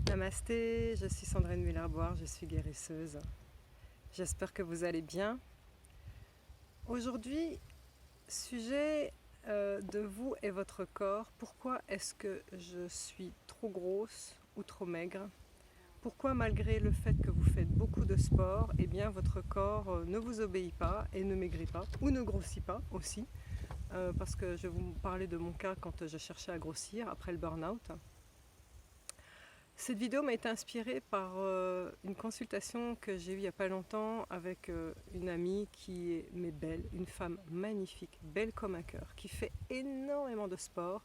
Namasté, je suis Sandrine Muller-Boire, je suis guérisseuse. J'espère que vous allez bien. Aujourd'hui, sujet de vous et votre corps. Pourquoi est-ce que je suis trop grosse ou trop maigre? Pourquoi malgré le fait que vous faites beaucoup de sport, eh bien votre corps ne vous obéit pas et ne maigrit pas ou ne grossit pas aussi? Parce que je vais vous parler de mon cas quand je cherchais à grossir après le burn-out. Cette vidéo m'a été inspirée par une consultation que j'ai eue il n'y a pas longtemps avec une amie qui est belle, une femme magnifique, belle comme un cœur, qui fait énormément de sport.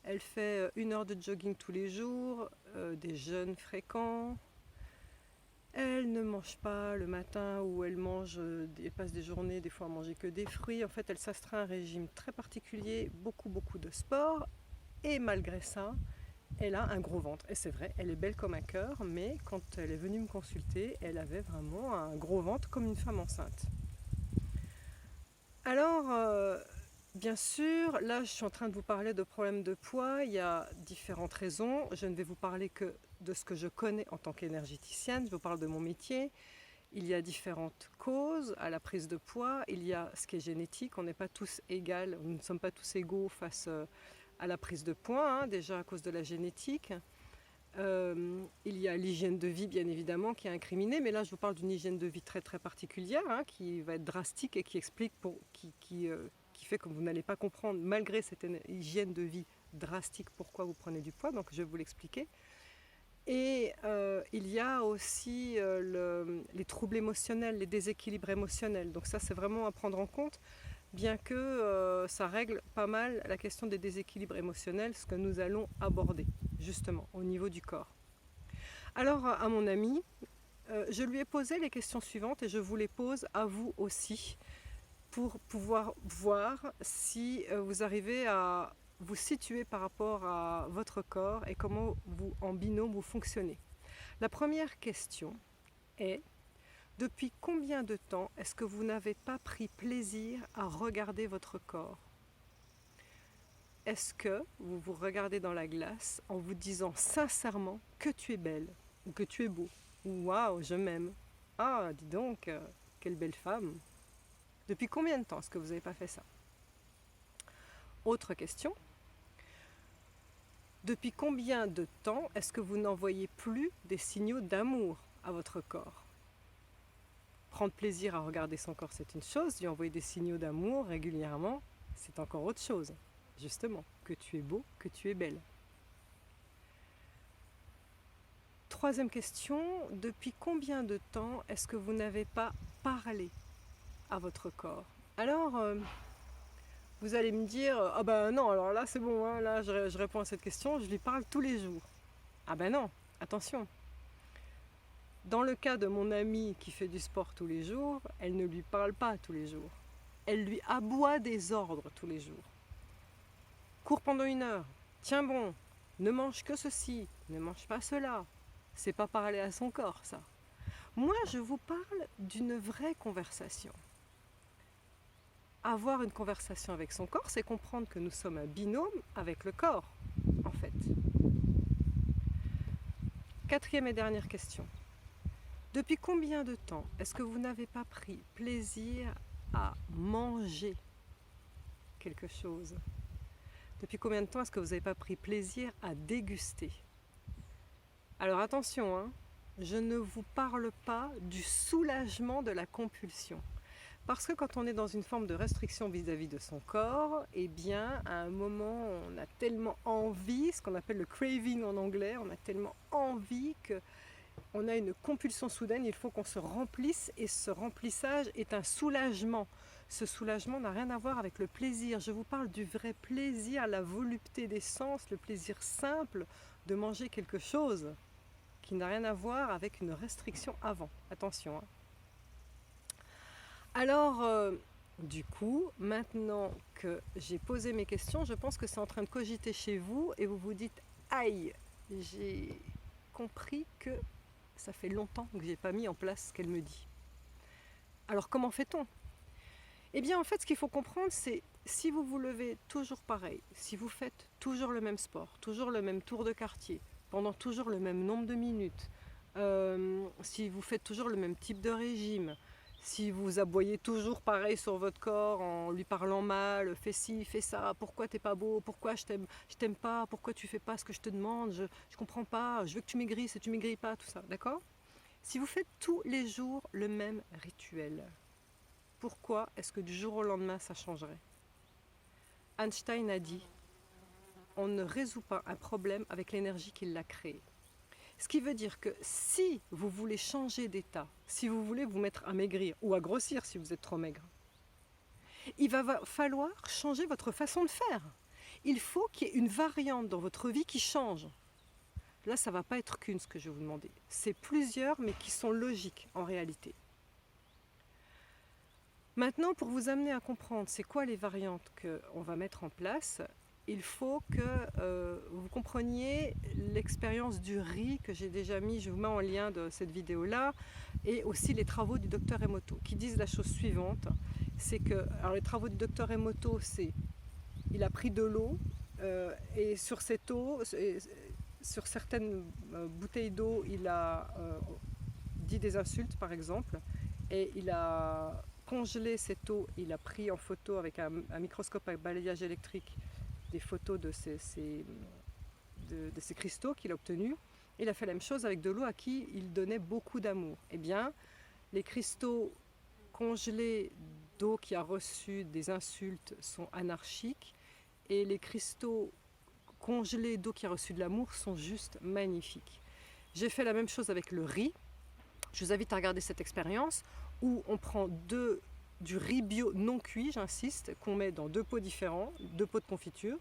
Elle fait 1 heure de jogging tous les jours, des jeûnes fréquents. Elle ne mange pas le matin où elle mange, elle passe des journées des fois à manger que des fruits. En fait, elle s'astreint à un régime très particulier, beaucoup de sport. Et malgré ça, elle a un gros ventre. Et c'est vrai, elle est belle comme un cœur, mais quand elle est venue me consulter, elle avait vraiment un gros ventre comme une femme enceinte. Alors, bien sûr, là je suis en train de vous parler de problèmes de poids. Il y a différentes raisons. Je ne vais vous parler que de ce que je connais en tant qu'énergéticienne. Je vous parle de mon métier. Il y a différentes causes à la prise de poids. Il y a ce qui est génétique. On n'est pas tous égaux, nous ne sommes pas tous égaux face à la prise de poids, déjà à cause de la génétique. Il y a l'hygiène de vie, bien évidemment, qui est incriminée, mais là je vous parle d'une hygiène de vie très particulière, qui va être drastique et qui explique, qui fait que vous n'allez pas comprendre, malgré cette hygiène de vie drastique, pourquoi vous prenez du poids, donc je vais vous l'expliquer. Et il y a aussi les troubles émotionnels, les déséquilibres émotionnels, donc ça c'est vraiment à prendre en compte, bien que ça règle pas mal la question des déséquilibres émotionnels, ce que nous allons aborder justement au niveau du corps. Alors à mon amie, je lui ai posé les questions suivantes et je vous les pose à vous aussi pour pouvoir voir si vous arrivez à vous situer par rapport à votre corps et comment vous, en binôme, vous fonctionnez. La première question est: depuis combien de temps est-ce que vous n'avez pas pris plaisir à regarder votre corps? Est-ce que vous vous regardez dans la glace en vous disant sincèrement que tu es belle ou que tu es beau? Ou waouh, je m'aime. Ah, dis donc, quelle belle femme. Depuis combien de temps est-ce que vous n'avez pas fait ça? Autre question. Depuis combien de temps est-ce que vous n'envoyez plus des signaux d'amour à votre corps? Prendre plaisir à regarder son corps, c'est une chose. Lui envoyer des signaux d'amour régulièrement, c'est encore autre chose. Justement, que tu es beau, que tu es belle. Troisième question, depuis combien de temps est-ce que vous n'avez pas parlé à votre corps? Alors, vous allez me dire, ah ben non, alors là c'est bon, hein, là je réponds à cette question, je lui parle tous les jours. Ah ben non, attention. Dans le cas de mon amie qui fait du sport tous les jours, elle ne lui parle pas tous les jours. Elle lui aboie des ordres tous les jours. Cours pendant 1 heure, tiens bon, ne mange que ceci, ne mange pas cela. C'est pas parler à son corps, ça. Moi, je vous parle d'une vraie conversation. Avoir une conversation avec son corps, c'est comprendre que nous sommes un binôme avec le corps, en fait. Quatrième et dernière question. Depuis combien de temps est-ce que vous n'avez pas pris plaisir à manger quelque chose? Depuis combien de temps est-ce que vous n'avez pas pris plaisir à déguster? Alors attention, hein, je ne vous parle pas du soulagement de la compulsion. Parce que quand on est dans une forme de restriction vis-à-vis de son corps, eh bien, à un moment, on a tellement envie, ce qu'on appelle le craving en anglais, on a tellement envie qu'on a une compulsion soudaine, il faut qu'on se remplisse, et ce remplissage est un soulagement. Ce soulagement n'a rien à voir avec le plaisir. Je vous parle du vrai plaisir, la volupté des sens, le plaisir simple de manger quelque chose qui n'a rien à voir avec une restriction avant. Attention, hein. Alors, du coup, maintenant que j'ai posé mes questions, je pense que c'est en train de cogiter chez vous et vous vous dites « Aïe, j'ai compris que ça fait longtemps que je n'ai pas mis en place ce qu'elle me dit. » Alors, comment fait-on? Eh bien, en fait, ce qu'il faut comprendre, c'est si vous vous levez toujours pareil, si vous faites toujours le même sport, toujours le même tour de quartier, pendant toujours le même nombre de minutes, si vous faites toujours le même type de régime, si vous aboyez toujours pareil sur votre corps en lui parlant mal, fais ci, fais ça, pourquoi t'es pas beau, pourquoi je t'aime pas, pourquoi tu fais pas ce que je te demande, je comprends pas, je veux que tu maigrisses et tu maigris pas, tout ça, d'accord? Si vous faites tous les jours le même rituel, pourquoi est-ce que du jour au lendemain ça changerait? Einstein a dit, on ne résout pas un problème avec l'énergie qui l'a créé. Ce qui veut dire que si vous voulez changer d'état, si vous voulez vous mettre à maigrir ou à grossir si vous êtes trop maigre, il va falloir changer votre façon de faire. Il faut qu'il y ait une variante dans votre vie qui change. Là, ça ne va pas être qu'une, ce que je vais vous demander. C'est plusieurs, mais qui sont logiques en réalité. Maintenant, pour vous amener à comprendre c'est quoi les variantes qu'on va mettre en place, il faut que vous compreniez l'expérience du riz que j'ai déjà mis, je vous mets en lien de cette vidéo-là, et aussi les travaux du docteur Emoto, qui disent la chose suivante, c'est que, alors les travaux du docteur Emoto, c'est, il a pris de l'eau, et sur cette eau, sur certaines bouteilles d'eau, il a dit des insultes par exemple, et il a congelé cette eau, il a pris en photo avec un microscope à balayage électrique des photos de ces cristaux qu'il a obtenus. Il a fait la même chose avec de l'eau à qui il donnait beaucoup d'amour. Eh bien, les cristaux congelés d'eau qui a reçu des insultes sont anarchiques, et les cristaux congelés d'eau qui a reçu de l'amour sont juste magnifiques. J'ai fait la même chose avec le riz. Je vous invite à regarder cette expérience où on prend du riz bio non cuit, j'insiste, qu'on met dans 2 pots différents, 2 pots de confiture.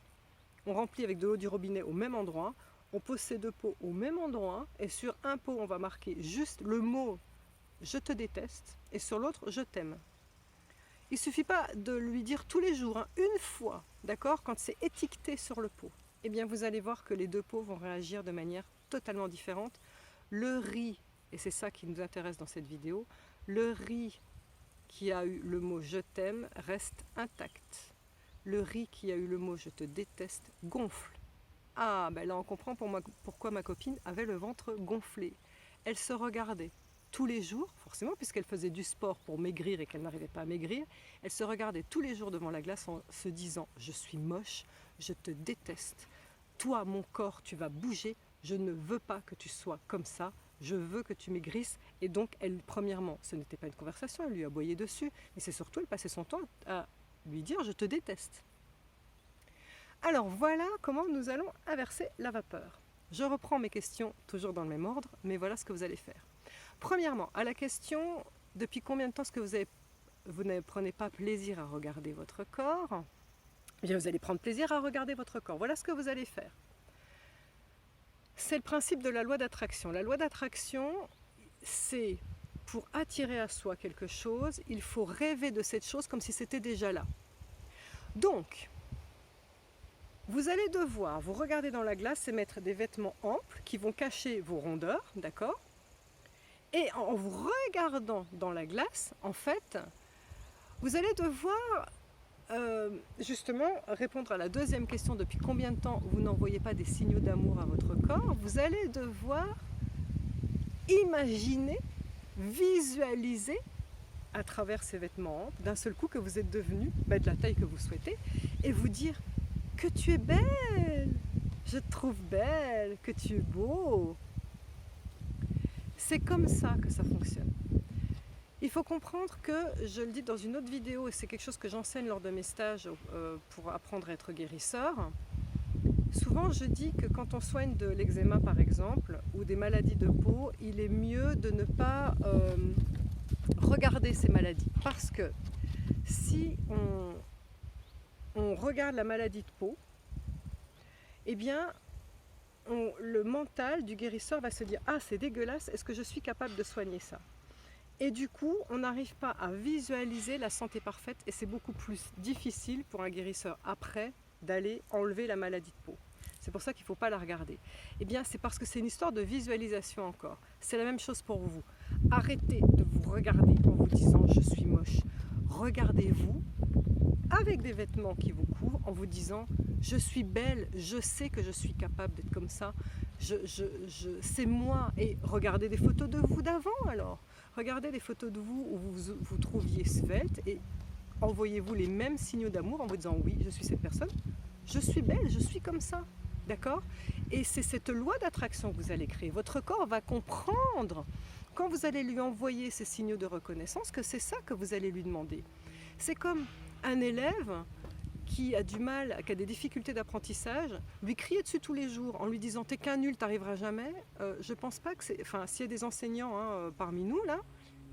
On remplit avec de l'eau du robinet au même endroit. On pose ces 2 pots au même endroit et sur un pot, on va marquer juste le mot « je te déteste » et sur l'autre « je t'aime ». Il ne suffit pas de lui dire tous les jours, hein, une fois, d'accord, quand c'est étiqueté sur le pot. Eh bien, vous allez voir que les 2 pots vont réagir de manière totalement différente. Le riz, et c'est ça qui nous intéresse dans cette vidéo, le riz qui a eu le mot « je t'aime » reste intact. Le riz qui a eu le mot « je te déteste » gonfle. Ah, ben là on comprend pourquoi ma copine avait le ventre gonflé. Elle se regardait tous les jours, forcément puisqu'elle faisait du sport pour maigrir et qu'elle n'arrivait pas à maigrir, elle se regardait tous les jours devant la glace en se disant « je suis moche, je te déteste, toi mon corps tu vas bouger, je ne veux pas que tu sois comme ça, je veux que tu maigrisses ». Et donc elle, premièrement, ce n'était pas une conversation, elle lui aboyait dessus, mais c'est surtout elle passait son temps à lui dire « je te déteste ». Alors voilà comment nous allons inverser la vapeur. Je reprends mes questions toujours dans le même ordre, mais voilà ce que vous allez faire. Premièrement, à la question « depuis combien de temps est-ce que vous ne prenez pas plaisir à regarder votre corps ?» Eh bien, vous allez prendre plaisir à regarder votre corps. Voilà ce que vous allez faire. C'est le principe de la loi d'attraction. La loi d'attraction, c'est pour attirer à soi quelque chose, il faut rêver de cette chose comme si c'était déjà là. Donc, vous allez devoir vous regarder dans la glace et mettre des vêtements amples qui vont cacher vos rondeurs, d'accord? Et en vous regardant dans la glace, en fait, vous allez devoir justement répondre à la deuxième question, depuis combien de temps vous n'envoyez pas des signaux d'amour à votre corps. Vous allez devoir imaginer, visualiser à travers ces vêtements amples, d'un seul coup que vous êtes devenu de la taille que vous souhaitez, et vous dire que tu es belle, je te trouve belle, que tu es beau. C'est comme ça que ça fonctionne. Il faut comprendre que, je le dis dans une autre vidéo, et c'est quelque chose que j'enseigne lors de mes stages pour apprendre à être guérisseur, souvent je dis que quand on soigne de l'eczéma par exemple, ou des maladies de peau, il est mieux de ne pas regarder ces maladies. Parce que si on regarde la maladie de peau, eh bien, le mental du guérisseur va se dire « Ah, c'est dégueulasse, est-ce que je suis capable de soigner ça ?» Et du coup, on n'arrive pas à visualiser la santé parfaite et c'est beaucoup plus difficile pour un guérisseur après d'aller enlever la maladie de peau. C'est pour ça qu'il ne faut pas la regarder. Eh bien, c'est parce que c'est une histoire de visualisation encore. C'est la même chose pour vous. Arrêtez de vous regarder en vous disant « je suis moche ». Regardez-vous avec des vêtements qui vous couvrent en vous disant « je suis belle, je sais que je suis capable d'être comme ça, c'est moi. Et regardez des photos de vous d'avant alors. Regardez des photos de vous où vous vous trouviez svelte et envoyez-vous les mêmes signaux d'amour en vous disant oui, je suis cette personne, je suis belle, je suis comme ça. D'accord? Et c'est cette loi d'attraction que vous allez créer. Votre corps va comprendre, quand vous allez lui envoyer ces signaux de reconnaissance, que c'est ça que vous allez lui demander. C'est comme un élève qui a du mal, qui a des difficultés d'apprentissage, lui crier dessus tous les jours en lui disant t'es qu'un nul, t'arriveras jamais. Je pense pas que c'est. Enfin, s'il y a des enseignants parmi nous là,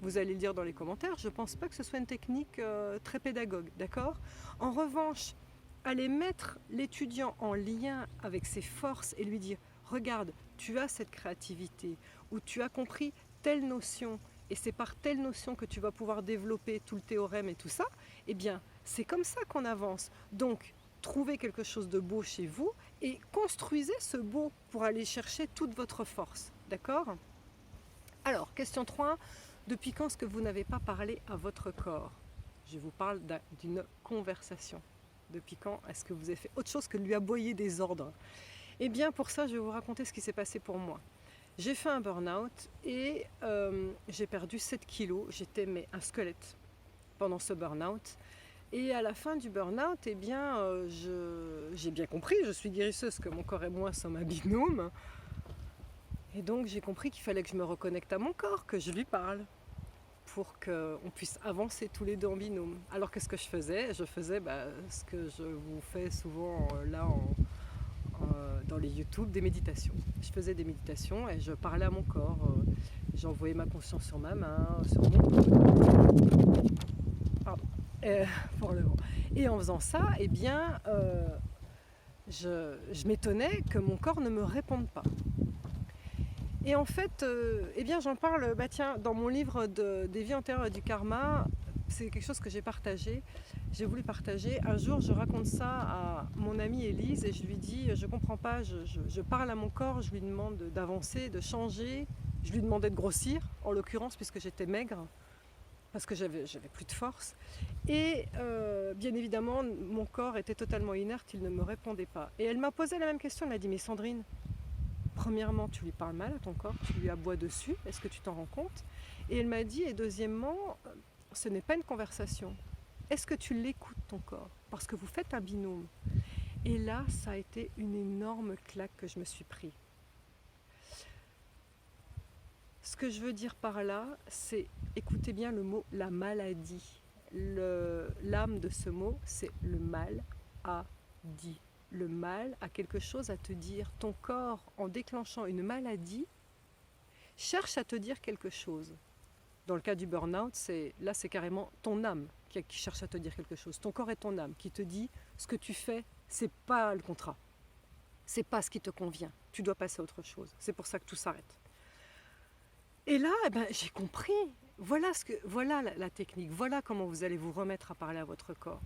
vous allez le dire dans les commentaires, je pense pas que ce soit une technique très pédagogue, d'accord? En revanche, aller mettre l'étudiant en lien avec ses forces et lui dire regarde, tu as cette créativité, ou tu as compris telle notion, et c'est par telle notion que tu vas pouvoir développer tout le théorème et tout ça, eh bien, c'est comme ça qu'on avance. Donc, trouvez quelque chose de beau chez vous et construisez ce beau pour aller chercher toute votre force. D'accord? Alors, question 3. Depuis quand est-ce que vous n'avez pas parlé à votre corps? Je vous parle d'une conversation. Depuis quand est-ce que vous avez fait autre chose que de lui aboyer des ordres? Eh bien, pour ça, je vais vous raconter ce qui s'est passé pour moi. J'ai fait un burn-out et j'ai perdu 7 kilos. J'étais un squelette pendant ce burn-out. Et à la fin du burn-out, eh bien, j'ai bien compris, je suis guérisseuse, que mon corps et moi sommes un binôme. Et donc j'ai compris qu'il fallait que je me reconnecte à mon corps, que je lui parle, pour qu'on puisse avancer tous les deux en binôme. Alors qu'est-ce que je faisais? Je faisais ce que je vous fais souvent dans les YouTube, des méditations. Je faisais des méditations et je parlais à mon corps. J'envoyais ma conscience sur ma main, sur mon dos. Pardon. Pour le vent. Et en faisant ça, eh bien, je m'étonnais que mon corps ne me réponde pas. Et en fait, eh bien, j'en parle dans mon livre des vies antérieures et du karma. C'est quelque chose que j'ai partagé. J'ai voulu partager. Un jour, je raconte ça à mon amie Élise et je lui dis, je comprends pas, je parle à mon corps, je lui demande d'avancer, de changer. Je lui demandais de grossir, en l'occurrence, puisque j'étais maigre, parce que j'avais plus de force. Et bien évidemment, mon corps était totalement inerte, il ne me répondait pas. Et elle m'a posé la même question, elle m'a dit, mais Sandrine, premièrement, tu lui parles mal à ton corps, tu lui aboies dessus, est-ce que tu t'en rends compte? Et elle m'a dit, et deuxièmement, ce n'est pas une conversation. Est-ce que tu l'écoutes ton corps? Parce que vous faites un binôme. Et là, ça a été une énorme claque que je me suis pris. Ce que je veux dire par là, c'est, écoutez bien le mot, la maladie. L'âme de ce mot, c'est le mal a dit. Le mal a quelque chose à te dire. Ton corps, en déclenchant une maladie, cherche à te dire quelque chose. Dans le cas du burn-out, c'est carrément ton âme qui cherche à te dire quelque chose. Ton corps est ton âme qui te dit ce que tu fais, c'est pas le contrat. C'est pas ce qui te convient. Tu dois passer à autre chose. C'est pour ça que tout s'arrête. Et là, j'ai compris. Voilà la technique. Voilà comment vous allez vous remettre à parler à votre corps.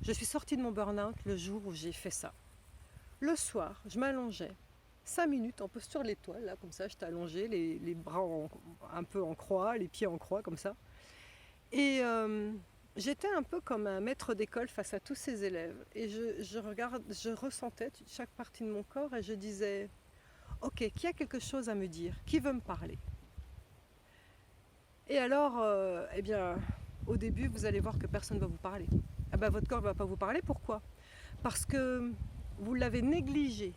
Je suis sortie de mon burn-out le jour où j'ai fait ça. Le soir, je m'allongeais 5 minutes en posture de l'étoile, là, comme ça, j'étais allongée, les bras un peu en croix, les pieds en croix, comme ça. Et j'étais un peu comme un maître d'école face à tous ces élèves. Et je ressentais chaque partie de mon corps et je disais, ok, qui a quelque chose à me dire? Qui veut me parler? Et alors, eh bien, au début, vous allez voir que personne ne va vous parler. Ah ben, votre corps ne va pas vous parler, pourquoi? Parce que vous l'avez négligé.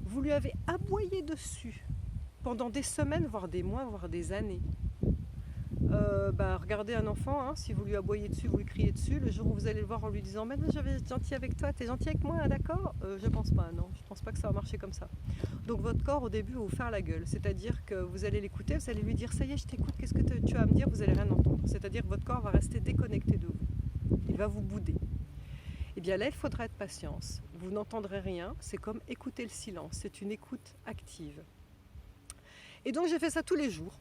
Vous lui avez aboyé dessus pendant des semaines, voire des mois, voire des années. Regardez un enfant, hein, si vous lui aboyez dessus, vous lui criez dessus, le jour où vous allez le voir en lui disant mais je vais être gentil avec toi, t'es gentil avec moi, d'accord? Je pense pas, non, je pense pas que ça va marcher comme ça. Donc votre corps au début va vous faire la gueule, c'est-à-dire que vous allez l'écouter, vous allez lui dire ça y est, je t'écoute, qu'est-ce que tu as à me dire? Vous allez rien entendre, c'est-à-dire que votre corps va rester déconnecté de vous, il va vous bouder. Et bien là, il faudra être patience. Vous n'entendrez rien, c'est comme écouter le silence, c'est une écoute active. Et donc j'ai fait ça tous les jours,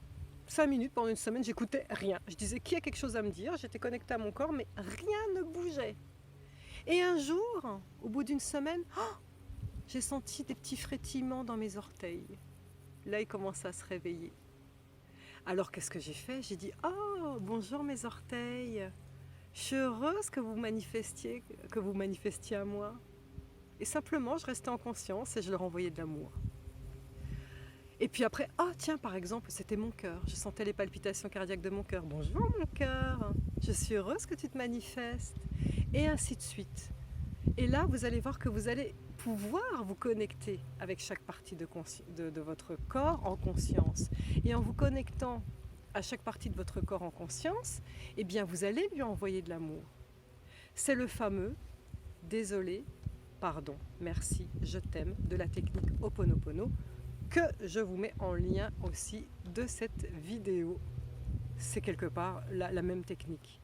5 minutes pendant une semaine, j'écoutais rien. Je disais qui a quelque chose à me dire, j'étais connectée à mon corps, mais rien ne bougeait. Et un jour, au bout d'une semaine, j'ai senti des petits frétillements dans mes orteils. Là, il commençait à se réveiller. Alors qu'est-ce que j'ai fait? J'ai dit « Oh, bonjour mes orteils !» Je suis heureuse que vous manifestiez à moi. Et simplement, je restais en conscience et je leur envoyais de l'amour. Et puis après, ah tiens, par exemple, c'était mon cœur. Je sentais les palpitations cardiaques de mon cœur. Bonjour mon cœur, je suis heureuse que tu te manifestes. Et ainsi de suite. Et là, vous allez voir que vous allez pouvoir vous connecter avec chaque partie de votre corps en conscience. Et en vous connectant à chaque partie de votre corps en conscience, eh bien, vous allez lui envoyer de l'amour. C'est le fameux « désolé, pardon, merci, je t'aime » de la technique Ho'oponopono que je vous mets en lien aussi de cette vidéo. C'est quelque part la même technique.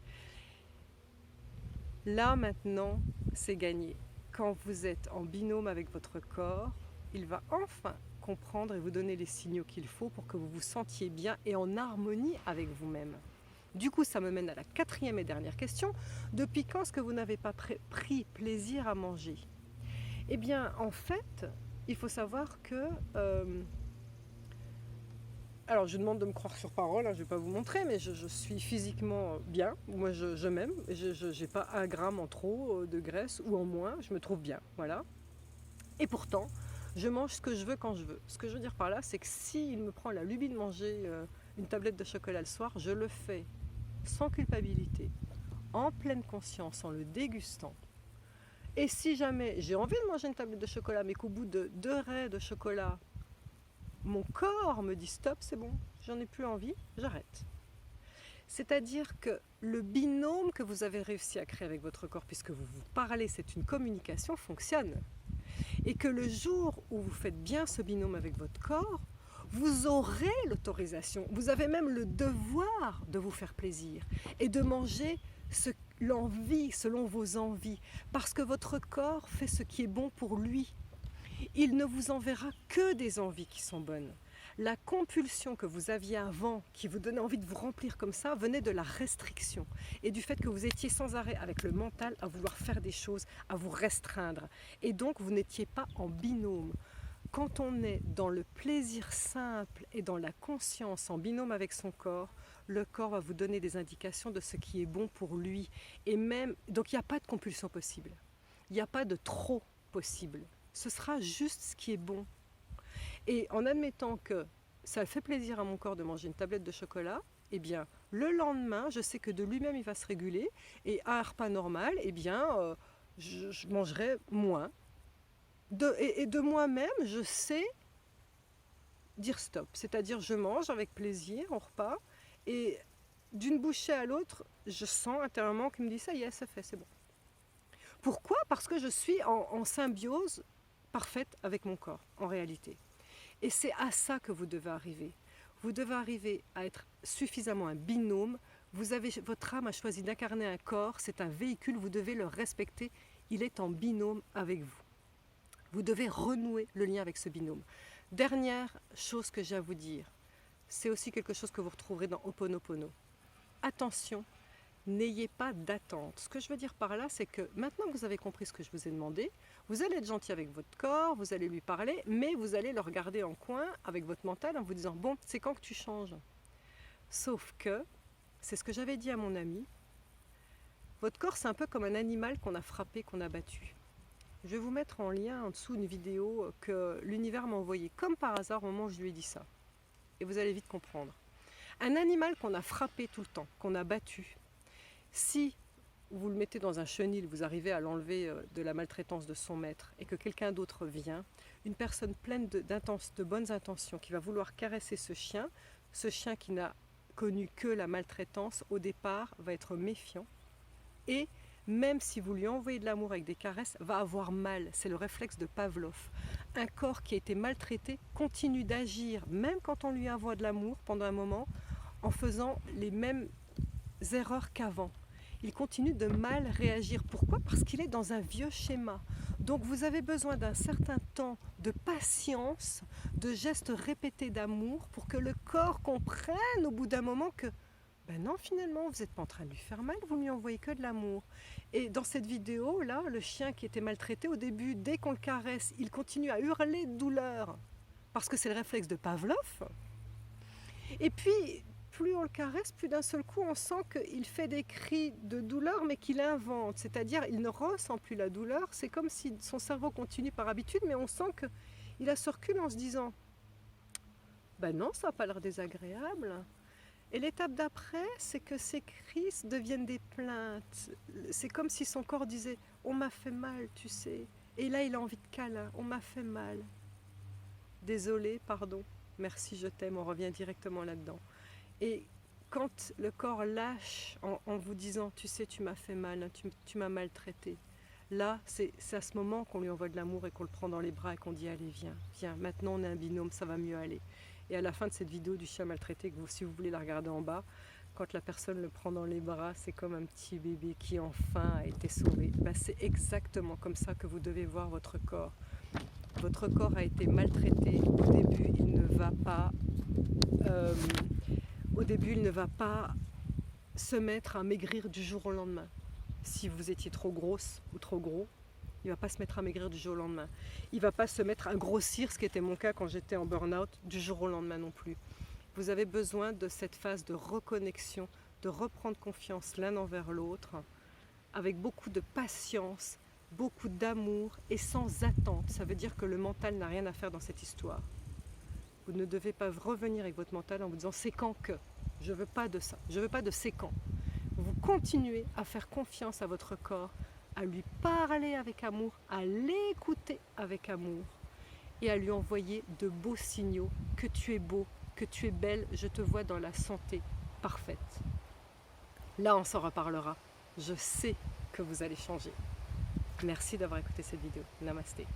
Là maintenant, c'est gagné. Quand vous êtes en binôme avec votre corps, il va enfin comprendre et vous donner les signaux qu'il faut pour que vous vous sentiez bien et en harmonie avec vous-même. Du coup, ça me mène à la 4e et dernière question. Depuis quand est-ce que vous n'avez pas pris plaisir à manger? Eh bien, en fait, il faut savoir que... alors, je demande de me croire sur parole, hein, je ne vais pas vous montrer, mais je suis physiquement bien. Moi, je m'aime. Je n'ai pas 1 gramme en trop de graisse ou en moins. Je me trouve bien, voilà. Et pourtant, je mange ce que je veux quand je veux. Ce que je veux dire par là, c'est que s'il me prend la lubie de manger une tablette de chocolat le soir, je le fais sans culpabilité, en pleine conscience, en le dégustant. Et si jamais j'ai envie de manger une tablette de chocolat, mais qu'au bout de 2 raies de chocolat, mon corps me dit stop, c'est bon, j'en ai plus envie, j'arrête. C'est-à-dire que le binôme que vous avez réussi à créer avec votre corps, puisque vous vous parlez, c'est une communication, fonctionne. Et que le jour où vous faites bien ce binôme avec votre corps, vous aurez l'autorisation, vous avez même le devoir de vous faire plaisir et de manger l'envie selon vos envies, parce que votre corps fait ce qui est bon pour lui. Il ne vous enverra que des envies qui sont bonnes. La compulsion que vous aviez avant, qui vous donnait envie de vous remplir comme ça, venait de la restriction et du fait que vous étiez sans arrêt avec le mental à vouloir faire des choses, à vous restreindre. Et donc vous n'étiez pas en binôme. Quand on est dans le plaisir simple et dans la conscience en binôme avec son corps, le corps va vous donner des indications de ce qui est bon pour lui. Et même, donc il n'y a pas de compulsion possible. Il n'y a pas de trop possible. Ce sera juste ce qui est bon. Et en admettant que ça fait plaisir à mon corps de manger une tablette de chocolat, eh bien, le lendemain, je sais que de lui-même, il va se réguler. Et à un repas normal, eh bien, je mangerai moins. Et de moi-même, je sais dire stop. C'est-à-dire, je mange avec plaisir au repas. Et d'une bouchée à l'autre, je sens intérieurement qu'il me dit ça y est, c'est fait, c'est bon. Pourquoi? Parce que je suis en symbiose parfaite avec mon corps, en réalité. Et c'est à ça que vous devez arriver. Vous devez arriver à être suffisamment un binôme. Votre âme a choisi d'incarner un corps, c'est un véhicule, vous devez le respecter. Il est en binôme avec vous. Vous devez renouer le lien avec ce binôme. Dernière chose que j'ai à vous dire, c'est aussi quelque chose que vous retrouverez dans Ho'oponopono. Attention, n'ayez pas d'attente. Ce que je veux dire par là, c'est que maintenant que vous avez compris ce que je vous ai demandé, vous allez être gentil avec votre corps, vous allez lui parler, mais vous allez le regarder en coin avec votre mental en vous disant « Bon, c'est quand que tu changes ?» Sauf que, c'est ce que j'avais dit à mon ami, votre corps c'est un peu comme un animal qu'on a frappé, qu'on a battu. Je vais vous mettre en lien en dessous une vidéo que l'univers m'a envoyée comme par hasard au moment où je lui ai dit ça. Et vous allez vite comprendre. Un animal qu'on a frappé tout le temps, qu'on a battu, si vous le mettez dans un chenil, vous arrivez à l'enlever de la maltraitance de son maître et que quelqu'un d'autre vient, une personne pleine de bonnes intentions qui va vouloir caresser ce chien qui n'a connu que la maltraitance, au départ, va être méfiant et même si vous lui envoyez de l'amour avec des caresses, va avoir mal. C'est le réflexe de Pavlov. Un corps qui a été maltraité continue d'agir, même quand on lui envoie de l'amour pendant un moment, en faisant les mêmes erreurs qu'avant. Il continue de mal réagir. Pourquoi? Parce qu'il est dans un vieux schéma. Donc vous avez besoin d'un certain temps de patience, de gestes répétés d'amour pour que le corps comprenne au bout d'un moment que ben non, finalement, vous n'êtes pas en train de lui faire mal, vous ne lui envoyez que de l'amour. Et dans cette vidéo-là, le chien qui était maltraité, au début, dès qu'on le caresse, il continue à hurler de douleur, parce que c'est le réflexe de Pavlov. Et puis, plus on le caresse, plus d'un seul coup, on sent qu'il fait des cris de douleur, mais qu'il invente. C'est-à-dire, il ne ressent plus la douleur. C'est comme si son cerveau continue par habitude, mais on sent qu'il a ce recul en se disant Ben non, ça n'a pas l'air désagréable. Et l'étape d'après, c'est que ces crises deviennent des plaintes. C'est comme si son corps disait « on m'a fait mal, tu sais ». Et là, il a envie de câlin, « on m'a fait mal ». Désolé, pardon, merci, je t'aime, on revient directement là-dedans. Et quand le corps lâche en vous disant « tu sais, tu m'as fait mal, tu m'as maltraité », là, c'est à ce moment qu'on lui envoie de l'amour et qu'on le prend dans les bras et qu'on dit « allez, viens, viens, maintenant on est un binôme, ça va mieux aller ». Et à la fin de cette vidéo du chien maltraité, si vous voulez la regarder en bas, quand la personne le prend dans les bras, c'est comme un petit bébé qui enfin a été sauvé. Ben, c'est exactement comme ça que vous devez voir votre corps. Votre corps a été maltraité. Au début, il ne va pas, se mettre à maigrir du jour au lendemain. Si vous étiez trop grosse ou trop gros, il ne va pas se mettre à maigrir du jour au lendemain. Il ne va pas se mettre à grossir, ce qui était mon cas quand j'étais en burn-out, du jour au lendemain non plus. Vous avez besoin de cette phase de reconnexion, de reprendre confiance l'un envers l'autre, avec beaucoup de patience, beaucoup d'amour et sans attente. Ça veut dire que le mental n'a rien à faire dans cette histoire. Vous ne devez pas revenir avec votre mental en vous disant « c'est quand que ?» Je ne veux pas de ça, je ne veux pas de « c'est quand ». Vous continuez à faire confiance à votre corps, à lui parler avec amour, à l'écouter avec amour et à lui envoyer de beaux signaux que tu es beau, que tu es belle, je te vois dans la santé parfaite. Là, on s'en reparlera. Je sais que vous allez changer. Merci d'avoir écouté cette vidéo. Namasté.